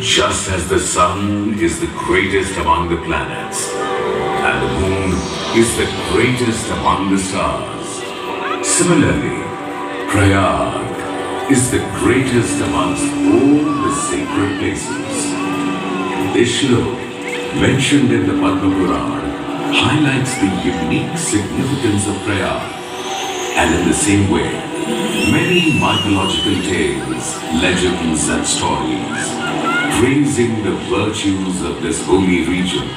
Just as the sun is the greatest among the planets, and the moon is the greatest among the stars, similarly, Prayag is the greatest amongst all the sacred places. This shlok, mentioned in the Padma Puran, highlights the unique significance of Prayag, and in the same way, many mythological tales, legends and stories praising the virtues of this holy region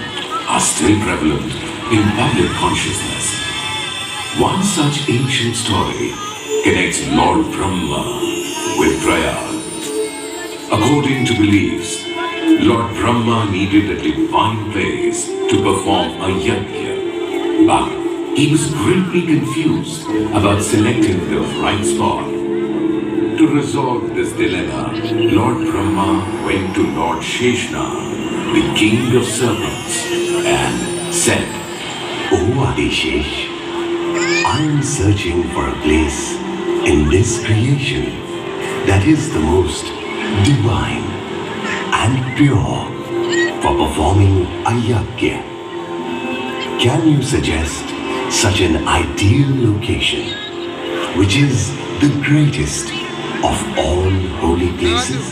are still prevalent in public consciousness. One such ancient story connects Lord Brahma with Prayag. According to beliefs, Lord Brahma needed a divine place to perform a yajna, but he was greatly confused about selecting the right spot. To resolve this dilemma, Lord Brahma went to Lord Sheshnath, the king of serpents, and said, "O Adishesh, I am searching for a place in this creation that is the most divine and pure for performing a yajna. Can you suggest such an ideal location, which is the greatest of all holy places?"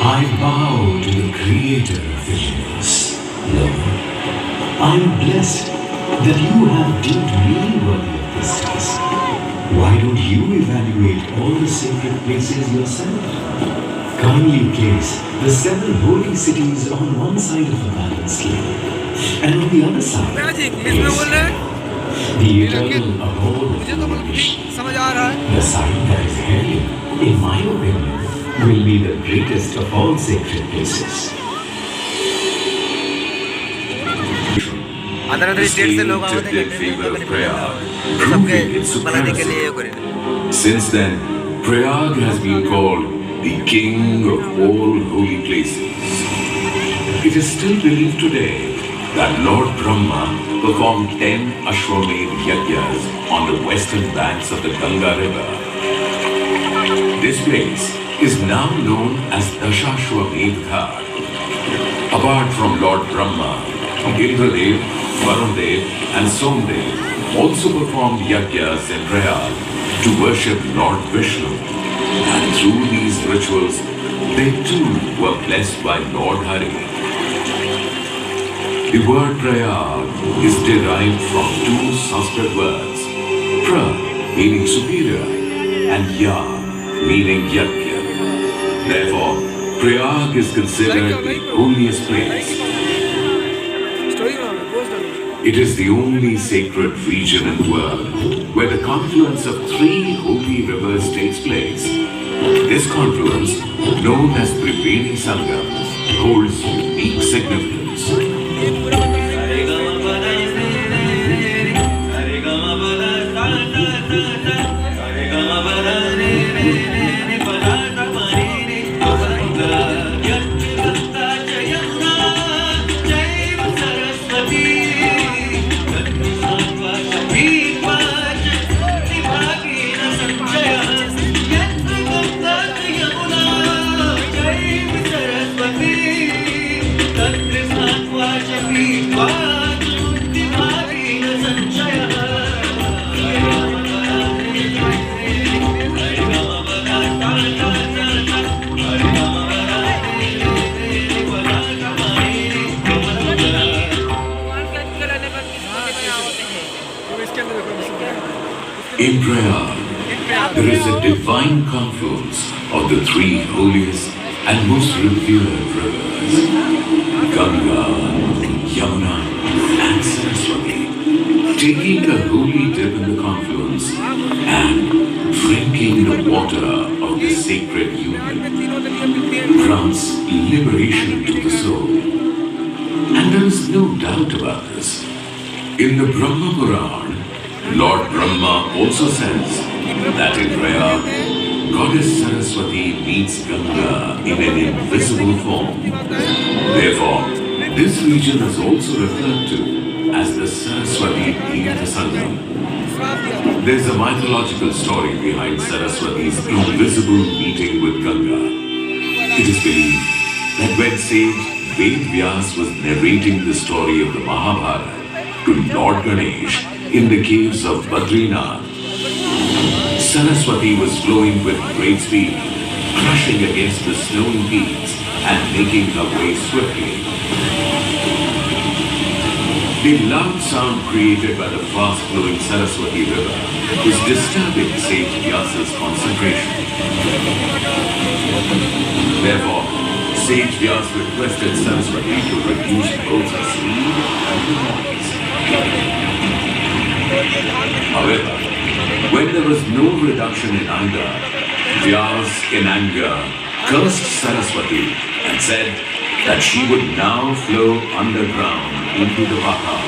I bow to the creator of the universe, Lord. I am blessed that you have deemed me worthy of this task. Why don't you evaluate all the sacred places yourself? Kindly place the 7 holy cities on one side of a balanced scale, and on the other side, place the eternal abode of Vishnu. The side that is heavier, in my opinion, will be the greatest of all sacred places. This king did favor of Prayag, proving its supremacy. Since then, Prayag has been called the king of all holy places. It is still believed today that Lord Brahma performed 10 Ashwamedh Yajnas on the western banks of the Ganga river. This place is now known as Dashashwamedh Ghat. Apart from Lord Brahma, Indradev, Varundev and Somdev also performed yajnas in Prayag to worship Lord Vishnu. And through these rituals, they too were blessed by Lord Hari. The word Prayag is derived from 2 Sanskrit words, Pra meaning superior and Ya meaning Yajna. Therefore, Prayag is considered the holiest place. It is the only sacred region in the world where the confluence of 3 holy rivers takes place. This confluence, known as Triveni Sangam, holds unique significance. In Prayag, there is a divine confluence of the three holiest and most revered rivers, Ganga, Yamuna, and Saraswati. Taking a holy dip in the confluence and drinking the water of the sacred union grants liberation to the soul. And there is no doubt about this. In the Brahma Puran, Lord Brahma also says that in Prayag, Goddess Saraswati meets Ganga in an invisible form. Therefore, this region is also referred to as the Saraswati Tirtha Sangam. There's a mythological story behind Saraswati's invisible meeting with Ganga. It is believed that when sage Ved Vyas was narrating the story of the Mahabharata to Lord Ganesh in the caves of Badrinath, Saraswati was flowing with great speed, crushing against the snowy peaks and making her way swiftly. The loud sound created by the fast-flowing Saraswati river was disturbing sage Vyasa's concentration. Therefore, sage Vyas requested Saraswati to reduce both her speed and the noise. However, when there was no reduction in either, Vyas, in anger, cursed Saraswati and said that she would now flow underground into the Pata.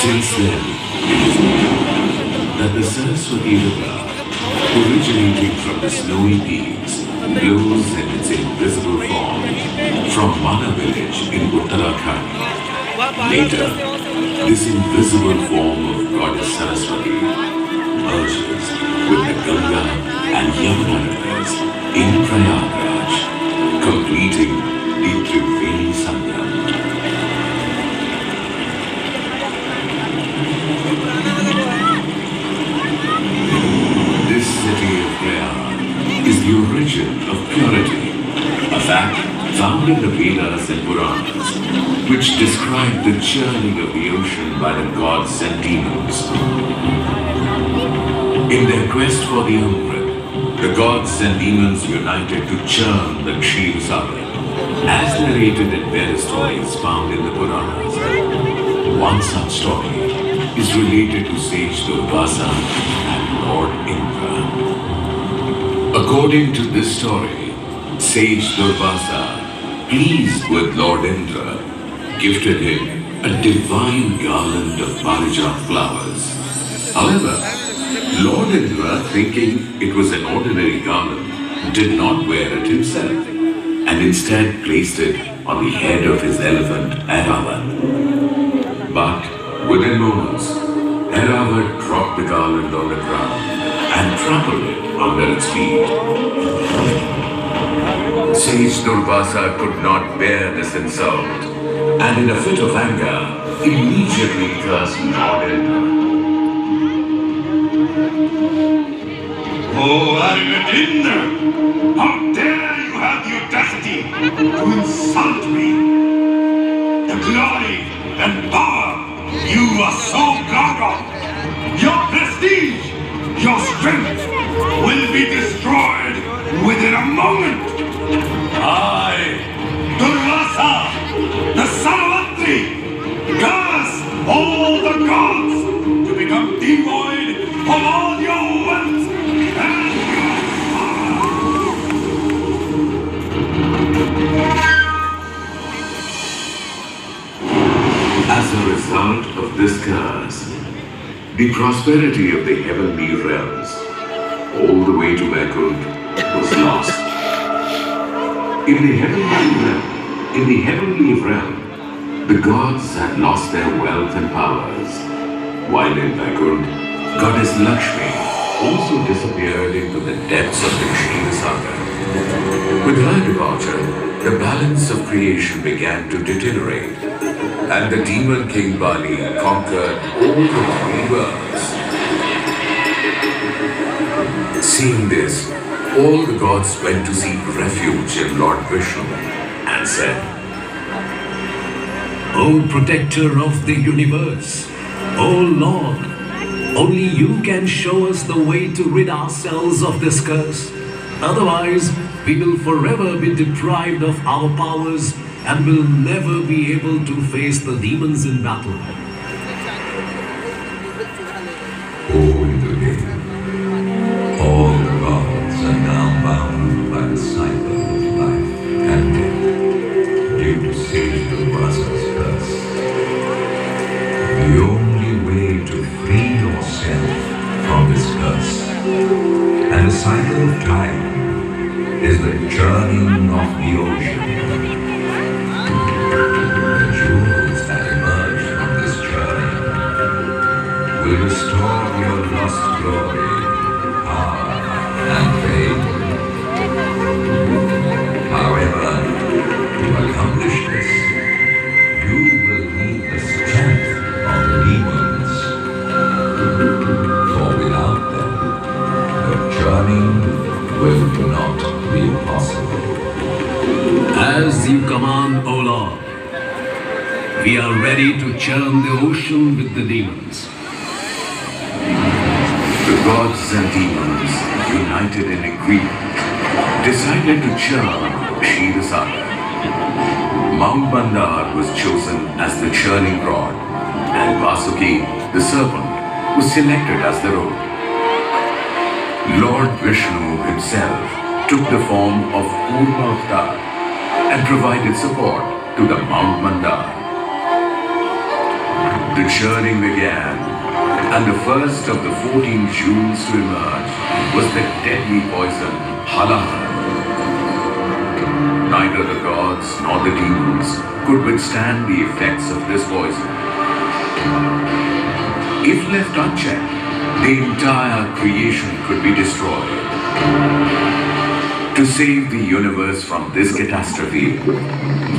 Since then, it is known that the Saraswati River, originating from the snowy peaks, flows in its invisible form from Mana village in Uttarakhand. Later, this invisible form of Goddess Saraswati merges with the Ganga and Yamuna rivers in Prayagraj, completing the Triveni Sangam. This city of Prayag is the origin of purity, a fact found in the Vedas and Puranas, which describe the churning of the ocean by the gods and demons. In their quest for the Amrit, the gods and demons united to churn the Kshirosagar, as narrated in various stories found in the Puranas. One such story is related to sage Durvasa and Lord Indra. According to this story, sage Durvasa, pleased with Lord Indra, gifted him a divine garland of Parijat flowers. However, Lord Indra, thinking it was an ordinary garland, did not wear it himself and instead placed it on the head of his elephant Airavat. But within moments, Airavat dropped the garland on the ground and trampled it under its feet. Sage Durvasa could not bear this insult, and in a fit of anger, immediately cursed Lord Indra. Oh, Arvind, how dare you have the audacity to insult me? The glory and power you are so proud of, your prestige, your strength will be destroyed within a moment. I, Durvasa, the son of Atri, curse all the gods to become devoid of all your wealth and your power. As a result of this curse, the prosperity of the heavenly realms, all the way to Vaikunt, was lost. In the heavenly realm, the gods had lost their wealth and powers, while in Vaikunt, Goddess Lakshmi also disappeared into the depths of the Kshirosagar. With her departure, the balance of creation began to deteriorate, and the demon king Bali conquered all the three worlds. Seeing this, all the gods went to seek refuge in Lord Vishnu and said, O protector of the universe, O Lord, Only you can show us the way to rid ourselves of this curse. Otherwise, we will forever be deprived of our powers and will never be able to face the demons in battle. Holy again. All the gods are now bound by the cycle of life and death due to Sage Durvasa's curse. The only way to free yourself from this curse and the cycle of time is the churning of the ocean. The jewels that emerge from this churning will restore your lost glory, power, and fame. However, to accomplish this, you will need the strength of the demons. For without them, the journey will not be possible. As you command, O Lord, we are ready to churn the ocean with the demons. The gods and demons, united in agreement, decided to churn Kshirosagar. Mount Mandar was chosen as the churning rod, and Vasuki, the serpent, was selected as the rope. Lord Vishnu himself took the form of Purva Avatar and provided support to the Mount Mandar. The churning began, and the first of the 14 jewels to emerge was the deadly poison Halahal. Neither the gods nor the demons could withstand the effects of this poison. If left unchecked, the entire creation could be destroyed. To save the universe from this catastrophe,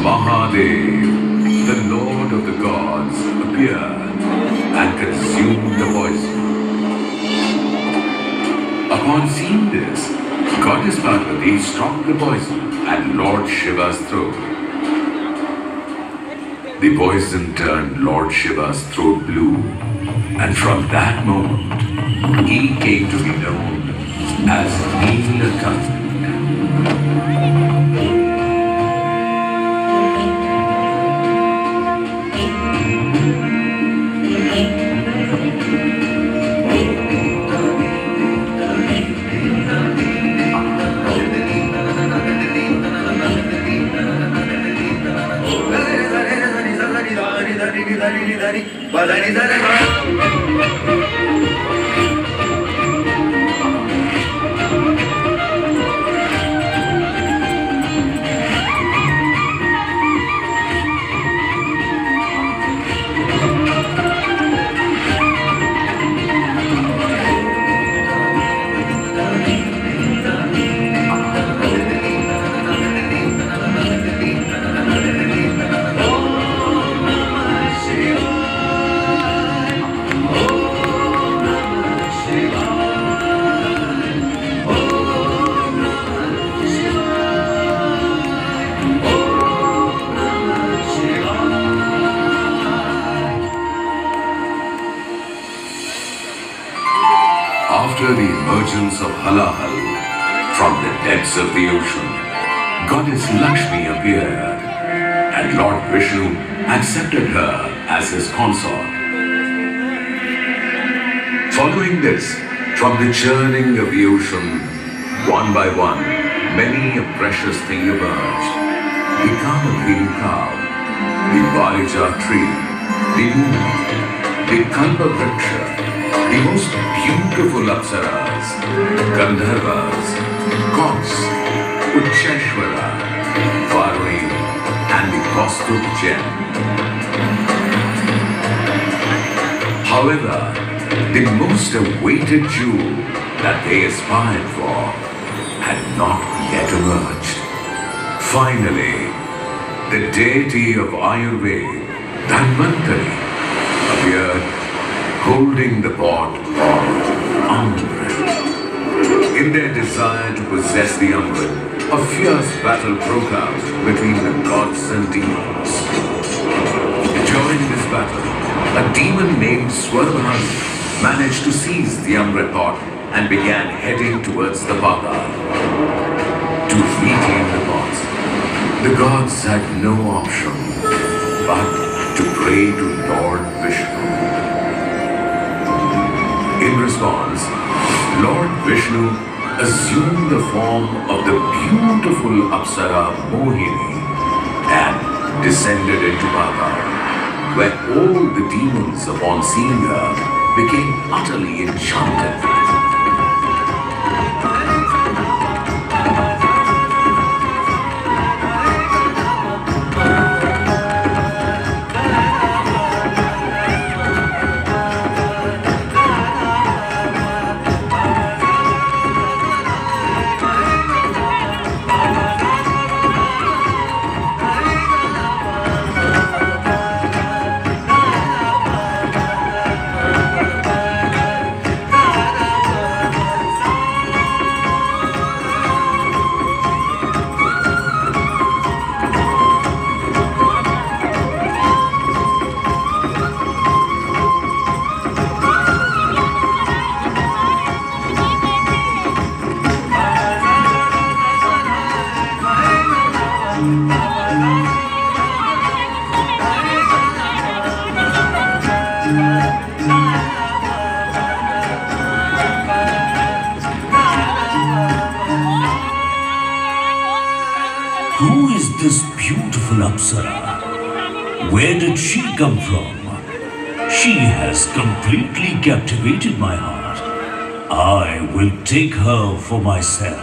Mahadev, the Lord of the gods, appeared and consumed the poison. Upon seeing this, Goddess Parvati stopped the poison at Lord Shiva's throat. The poison turned Lord Shiva's throat blue, and from that moment, he came to be known as Neelakanta. After the emergence of Halahal from the depths of the ocean, Goddess Lakshmi appeared, and Lord Vishnu accepted her as his consort. Following this, from the churning of the ocean, one by one, many a precious thing emerged. The Kamabhini cow, the Parijat tree, the moon, the Kalpavriksha, the most beautiful apsaras, Gandharvas, gods, Ucheshwara, Varuni, and the Kaustubh gem. However, the most awaited jewel that they aspired for had not yet emerged. Finally, the deity of Ayurveda, Dhanvantari, appeared holding the pot of Amrit. In their desire to possess the Amrit, a fierce battle broke out between the gods and demons. During this battle, a demon named Swarvahani managed to seize the Amrit pot and began heading towards the Patal to reclaim the pots. The gods had no option but to pray to Lord Vishnu. In response, Lord Vishnu assumed the form of the beautiful Apsara Mohini and descended into Patal, where all the demons upon seeing her became utterly enchanted. Who is this beautiful Apsara? Where did she come from? She has completely captivated my heart. I will take her for myself.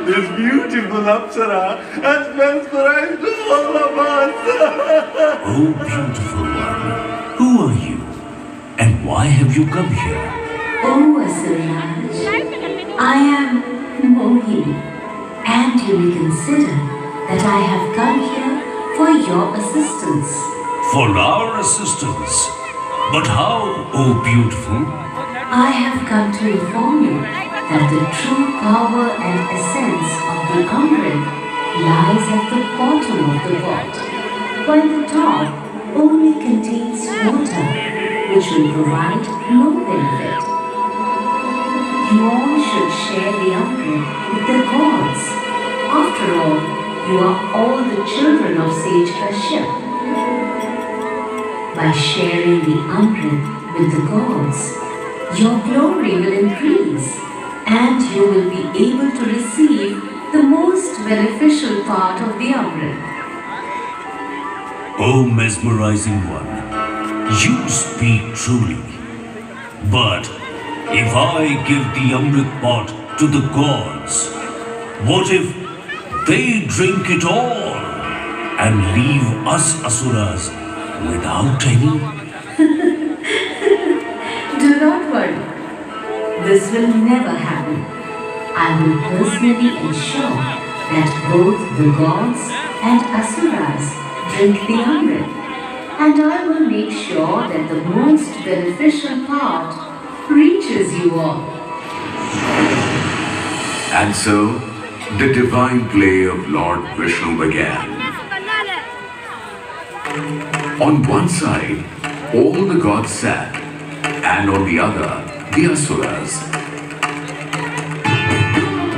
This beautiful Apsara has mesmerized all of us. Oh, beautiful one, who are you? And why have you come here? Oh, Asuraj, I am Mohini, and you may consider that I have come here for your assistance. For our assistance. But how, oh beautiful? I have come to inform you that the true power and essence of the Amrit lies at the bottom of the pot, while the top only contains water, which will provide no benefit. You all should share the Amrit with the gods. After all, you are all the children of sage Kashyap. By sharing the Amrit with the gods, your glory will increase, and you will be able to receive the most beneficial part of the Amrit. Oh mesmerizing one, you speak truly. But if I give the Amrit pot to the gods, what if they drink it all and leave us Asuras without any? Do not worry. This will never happen. I will personally ensure that both the gods and Asuras drink the Amrit. And I will make sure that the most beneficial part reaches you all. And so, the divine play of Lord Vishnu began. On one side, all the gods sat, and on the other, the Asuras.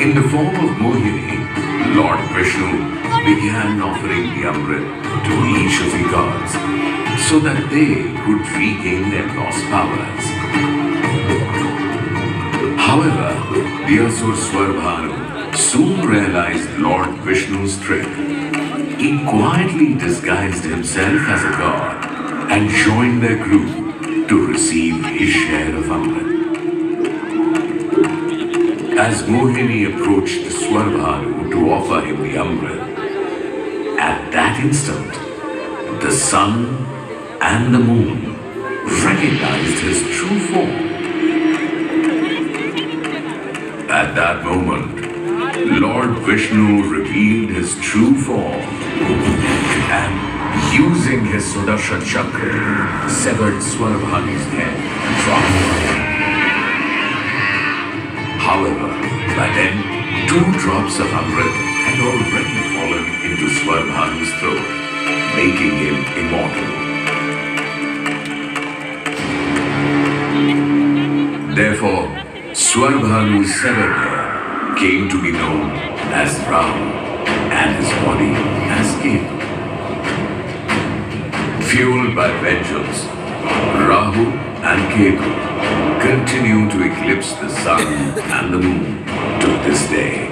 In the form of Mohini, Lord Vishnu began offering the Amrit to each of the gods so that they could regain their lost powers. However, the Asur Swarbhanu soon realized Lord Vishnu's trick. He quietly disguised himself as a god and joined their group to receive his share of Amrit. As Mohini approached the Swarbhanu to offer him the Amrit, at that instant, the sun and the moon recognized his true form. At that moment, Lord Vishnu revealed his true form and, using his Sudarshan Chakra, severed Swarbhanu's head from him. However, by then, 2 drops of Amrit had already fallen into Swarbhanu's throat, making him immortal. Therefore, Swarbhanu's severed hair came to be known as Rahu and his body as Ketu. Fueled by vengeance, Rahu and Ketu continue to eclipse the sun and the moon to this day.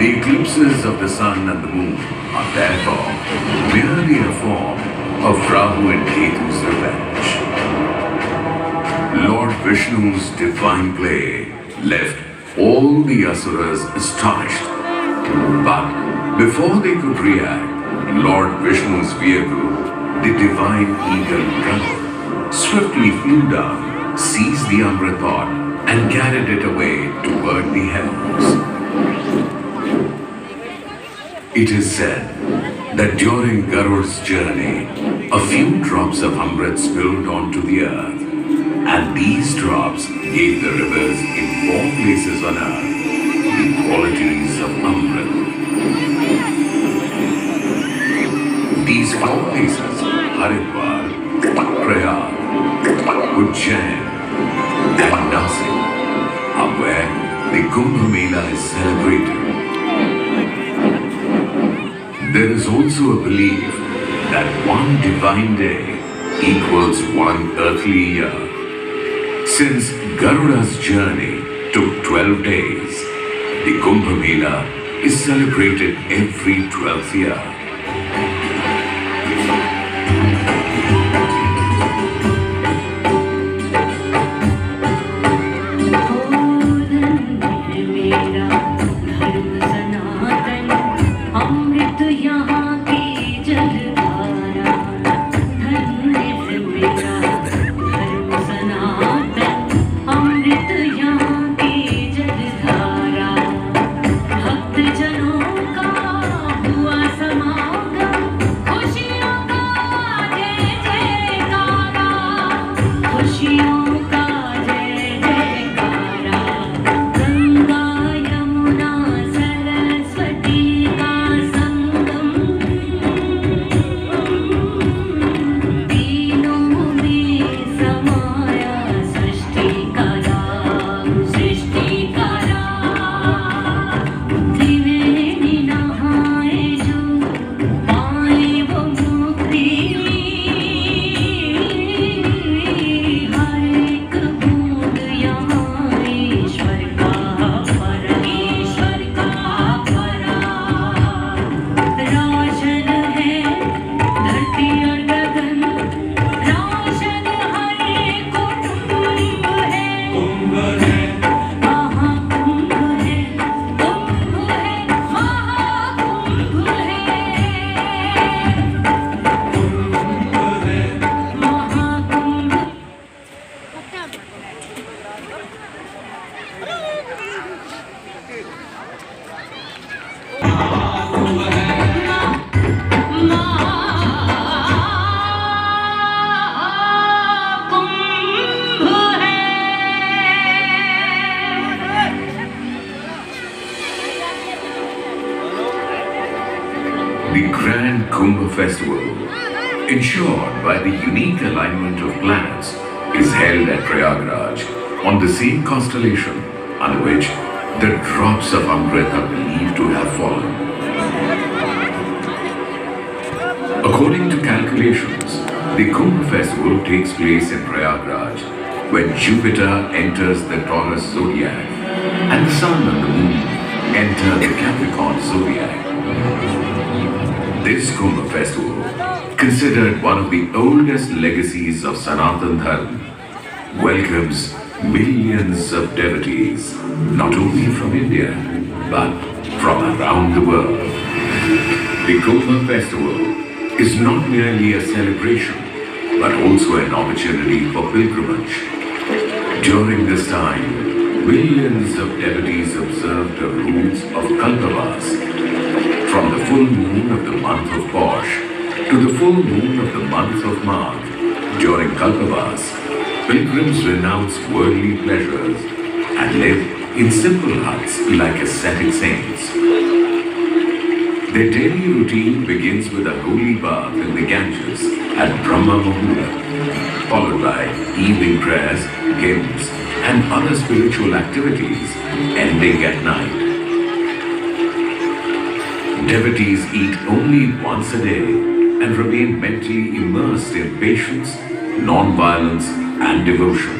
The eclipses of the sun and the moon are therefore merely a form of Rahu and Ketu's revenge. Lord Vishnu's divine play left all the Asuras astonished. But before they could react, Lord Vishnu's vehicle, the divine eagle Garuda, swiftly flew down, seized the Amrit pot, and carried it away toward the heavens. It is said that during Garuda's journey, a few drops of Amrit spilled onto the earth, and these drops gave the rivers in 4 places on earth the qualities of Amrit. These 4 places, Haridwar, Prayag, Ujjain, and Nasik, are where the Kumbh Mela is celebrated. There is also a belief that one divine day equals one earthly year. Since Garuda's journey took 12 days, the Kumbh Mela is celebrated every 12th year. The Grand Kumbh Festival, ensured by the unique alignment of planets, is held at Prayagraj on the same constellation under which the drops of Amrit are believed to have fallen. According to calculations, the Kumbh Festival takes place in Prayagraj when Jupiter enters the Taurus zodiac and the Sun and the Moon enter the Capricorn zodiac. This Kumbh Festival, considered one of the oldest legacies of Sanatan Dharma, welcomes millions of devotees, not only from India, but from around the world. The Kumbh Festival is not merely a celebration, but also an opportunity for pilgrimage. During this time, millions of devotees observe the rules of Kalpavas, from the full moon of the month of Posh to the full moon of the month of Magh. During Kalpavas, pilgrims renounce worldly pleasures and live in simple huts like ascetic saints. Their daily routine begins with a holy bath in the Ganges at Brahma Muhurta, followed by evening prayers, hymns, and other spiritual activities, ending at night. Devotees eat only once a day and remain mentally immersed in patience, non-violence, and devotion.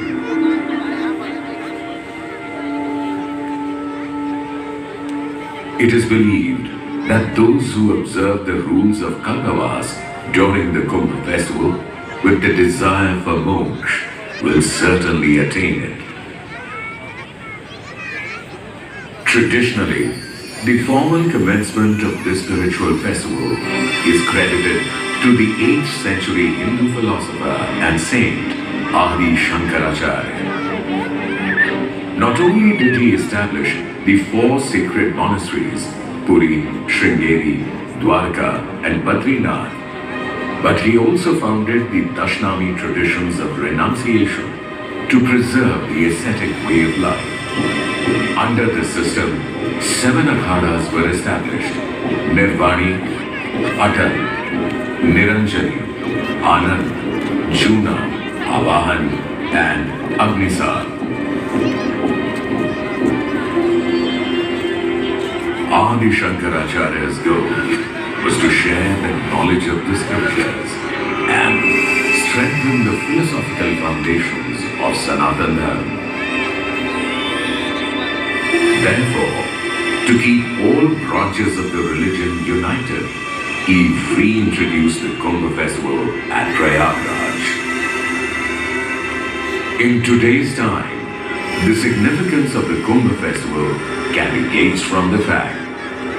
It is believed that those who observe the rules of Kalpavas during the Kumbh festival with the desire for moksha will certainly attain it. Traditionally, the formal commencement of this spiritual festival is credited to the 8th century Hindu philosopher and saint Adi Shankaracharya. Not only did he establish the 4 sacred monasteries, Puri, Sringeri, Dwarka, and Badrinath, but he also founded the Dashnami traditions of renunciation to preserve the ascetic way of life. Under this system, 7 akhadas were established: Nirvani, Atal, Niranjani, Anand, Juna, Avahan, and Agnisar. Adi Shankaracharya's goal was to share the knowledge of the scriptures and strengthen the philosophical foundations of Sanatana Dharma. Therefore, to keep all branches of the religion united, he reintroduced the Kumbh festival at Prayagraj. In today's time, the significance of the Kumbh festival can be gauged from the fact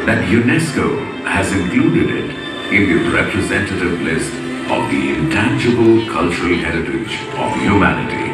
that UNESCO has included it in the representative list of the intangible cultural heritage of humanity.